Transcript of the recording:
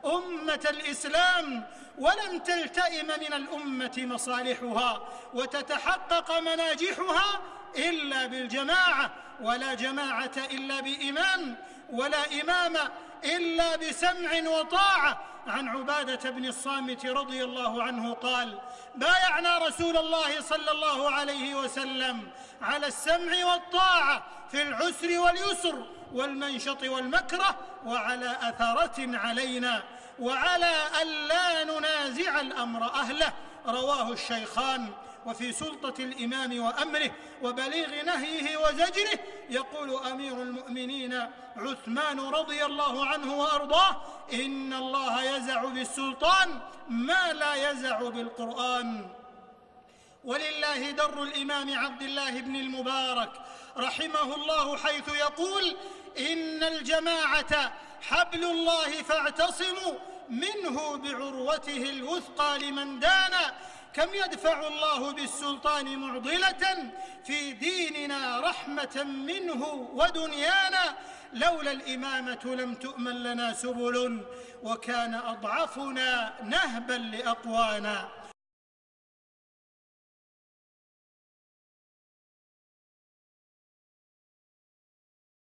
أمة الإسلام، ولن تلتئم من الأمة مصالحها وتتحقق مناجحها إلا بالجماعة، ولا جماعة إلا بإمام، ولا إمام إلا بسمع وطاعة. عن عبادة بن الصامت رضي الله عنه قال: بايعنا رسول الله صلى الله عليه وسلم على السمع والطاعة في العسر واليسر والمنشط والمكره، وعلى أثرة علينا، وعلى أن لا ننازع الأمر أهله. رواه الشيخان. وفي سلطة الإمام وأمره وبليغ نهيه وزجره يقول أمير المؤمنين عثمان رضي الله عنه وأرضاه: إن الله يزع بالسلطان ما لا يزع بالقرآن. ولله در الإمام عبد الله بن المبارك رحمه الله حيث يقول: إن الجماعة حبل الله فاعتصموا منه بعروته الوثقى لمن دانا. كم يدفع الله بالسلطان معضلة في ديننا رحمة منه ودنيانا. لولا الإمامة لم تؤمن لنا سبل، وكان أضعفنا نهبا لأقوانا.